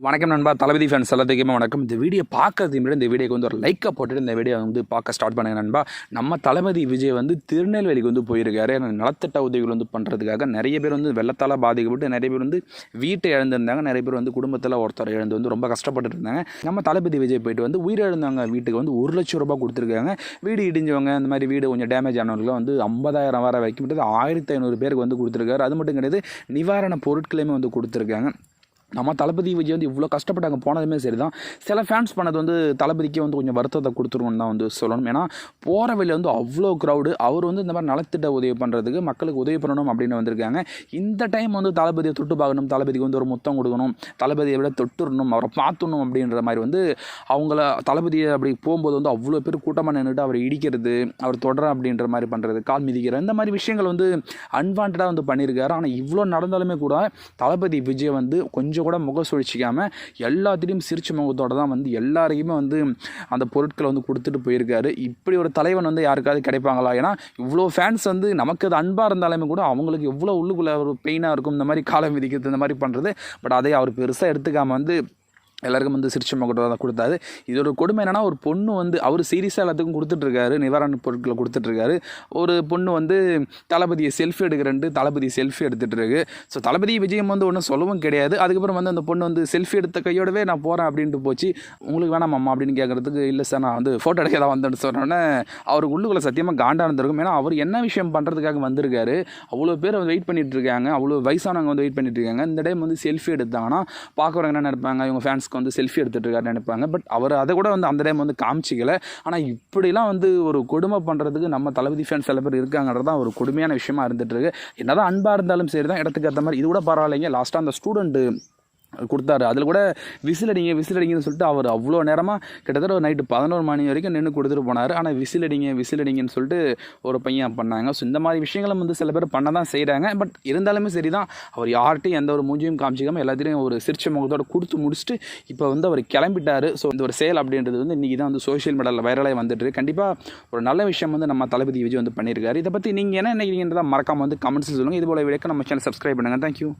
வணக்கம் நண்பா, தளபதி ஃபேன்ஸ் எல்லாத்துக்குமே வணக்கம். இந்த வீடியோ பார்க்கறதுக்கு முன்னாடி இந்த வீடியோக்கு வந்து ஒரு லைக்கை போட்டுட்டு இந்த வீடியோ வந்து பார்க்க ஸ்டார்ட் பண்ணுங்க நண்பா. நம்ம தளபதி விஜய் வந்து திருநெல்வேலிக்கு வந்து போயிருக்காரு. நலத்திட்ட உதவிகள் வந்து பண்ணுறதுக்காக நிறைய பேர் வந்து வெள்ளத்தால் பாதிக்கப்பட்டு நிறைய பேர் வந்து வீட்டை இழந்திருந்தாங்க. நிறைய பேர் வந்து குடும்பத்தில் ஒருத்தர் இழந்து வந்து ரொம்ப கஷ்டப்பட்டு இருந்தாங்க. நம்ம தளபதி விஜய் போயிட்டு வந்து உயிரிழந்தவங்க வீட்டுக்கு வந்து 1 லட்சம் ரூபாய் கொடுத்துருக்காங்க. வீடு இடிஞ்சவங்க, இந்த மாதிரி வீடு கொஞ்சம் டேமேஜ் ஆனவங்களும் வந்து 50,000 வர வரைக்கும் 1500 பேருக்கு வந்து கொடுத்துருக்காரு. அது மட்டும் கிடையாது, நிவாரண பொருட்களையுமே வந்து கொடுத்துருக்காங்க. நம்ம தளபதி விஜய் வந்து இவ்வளோ கஷ்டப்பட்டாங்க போனதுமே சரி தான். சில ஃபேன்ஸ் பண்ணது வந்து தளபதிக்கே வந்து கொஞ்சம் வருத்தத்தை கொடுத்துருவோன்னு தான் வந்து சொல்லணும். ஏன்னா போகிற வழியில் வந்து அவ்வளோ க்ரௌடு. அவர் வந்து இந்த மாதிரி நலத்திட்ட உதவி பண்ணுறதுக்கு, மக்களுக்கு உதவி பண்ணணும் அப்படின்னு வந்திருக்காங்க. இந்த டைம் வந்து தளபதியை தொட்டு பார்க்கணும், தளபதிக்கு வந்து ஒரு முத்தம் கொடுக்கணும், தளபதியை விட தொட்டுடணும், அவரை பார்த்துடணும் அப்படின்ற மாதிரி வந்து அவங்கள தளபதியை அப்படி போகும்போது வந்து அவ்வளோ பேர் கூட்டமாக நின்றுட்டு அவரை இடிக்கிறது, அவர் தொடர அப்படின்ற மாதிரி பண்ணுறது, கால் மிதிக்கிற இந்த மாதிரி விஷயங்கள் வந்து அன்வான்டாக வந்து பண்ணியிருக்காரு. ஆனால் இவ்வளோ நடந்தாலுமே கூட தளபதி விஜய் வந்து கொஞ்சம் கூட முக சுழிச்சிக்காமல் எல்லாத்திலையும் சிரிச்ச முகத்தோட தான் வந்து எல்லாருக்குமே வந்து அந்த பொருட்களை வந்து கொடுத்துட்டு போயிருக்காரு. இப்படி ஒரு தலைவன் வந்து யாருக்காவது கிடைப்பாங்களா? ஏன்னா இவ்வளோ ஃபேன்ஸ் வந்து நமக்கு அது அன்பாக இருந்தாலுமே கூட அவங்களுக்கு எவ்வளோ உள்ளுக்குள்ளே ஒரு பெயினாக இருக்கும் இந்த மாதிரி காலம் விதிக்கிறது, இந்த மாதிரி பண்ணுறது. பட் அதை அவர் பெருசாக எடுத்துக்காமல் வந்து எல்லாருக்கும் வந்து சிரிச்ச முகத்தோட தான் கொடுத்தாரு. இது ஒரு கொடுமை என்னென்னா, ஒரு பொண்ணு வந்து அவர் சீரியஸாக எல்லாத்துக்கும் கொடுத்துட்ருக்காரு, நிவாரண பொருட்களை கொடுத்துட்ருக்காரு. ஒரு பொண்ணு வந்து தளபதியை செல்ஃபி எடுக்கிறேன்ட்டு தளபதி செல்ஃபி எடுத்துகிட்டு இருக்கு. ஸோ தளபதி விஜயம் வந்து ஒன்றும் சொல்லவும் கிடையாது. அதுக்கப்புறம் வந்து அந்த பொண்ணு வந்து செல்ஃபி எடுத்த கையோடவே நான் போகிறேன் அப்படின்ட்டு போச்சு. உங்களுக்கு வேணாம் அம்மா அப்படின்னு கேட்குறதுக்கு, இல்லை சார் நான் வந்து ஃபோட்டோ எடுக்க தான் வந்தேன்னு சொன்னோன்னே அவருக்கு உள்ளுக்குள்ளே சத்தியமாக காண்டாக இருந்திருக்கும். ஏன்னா அவர் என்ன விஷயம் பண்ணுறதுக்காக வந்திருக்காரு, அவ்வளோ பேர் வந்து வெயிட் பண்ணிட்டு இருக்காங்க, அவ்வளோ வயசானவங்க வந்து வெயிட் பண்ணிட்டு இருக்காங்க. இந்த டைம் வந்து செல்ஃபி எடுத்தாங்கன்னா பார்க்குறவங்க என்ன நினைப்பாங்க, இவங்க ஃபேன்ஸ்க்கு வந்து செல்ஃபி எடுத்துகிட்டு இருக்காருன்னு நினைப்பாங்க. பட் அவர் அதை கூட வந்து அந்த டைம் வந்து காமிச்சிக்கல. ஆனால் இப்படிலாம் வந்து ஒரு கொடுமை பண்ணுறதுக்கு நம்ம தளபதி ஃபேன்ஸ் சில பேர் இருக்காங்கிறது தான் ஒரு கொடுமையான விஷயமா இருந்துட்டு இருக்கு. என்னதான் அன்பாக இருந்தாலும் சரி தான், இடத்துக்கு ஏற்ற மாதிரி இது கூட பரவாயில்லைங்க. லாஸ்ட்டாக அந்த ஸ்டூடெண்ட்டு கொடுத்தாரு, அதில் கூட விசிலடிங்கன்னு சொல்லிட்டு அவர் அவ்வளோ நேரமாக கிட்டத்தட்ட ஒரு நைட்டு 11 மணி வரைக்கும் நின்று கொடுத்துட்டு போனார். ஆனால் விசிலடிங்கன்னு சொல்லிட்டு ஒரு பையன் பண்ணாங்க. ஸோ இந்த மாதிரி விஷயங்களும் வந்து சில பேர் பண்ண தான் செய்கிறாங்க. பட் இருந்தாலுமே சரி தான், அவர் யார்கிட்டையும் எந்த ஒரு மூஞ்சியும் காமிச்சிக்காமல் எல்லாத்தையும் ஒரு சிரிச்ச முகத்தோடு கொடுத்து முடிச்சுட்டு இப்போ வந்து அவர் கிளம்பிட்டார். ஸோ இந்த ஒரு செயல் அப்படின்றது வந்து இன்றைக்கி தான் வந்து சோஷியல் மீடியாவில் வைரலாக வந்துட்டு கண்டிப்பாக ஒரு நல்ல விஷயம் வந்து நம்ம தளபதி விஜய் வந்து பண்ணியிருக்காரு. இதை பற்றி நீங்கள் என்ன நினைக்கிறீங்கன்றதை மறக்காமல் வந்து கமெண்ட்ஸ் சொல்லுங்கள். இது போல வீடியோக்கு நம்ம சேனல் சப்ஸ்கிரைப் பண்ணுங்கள். தேங்க்யூ.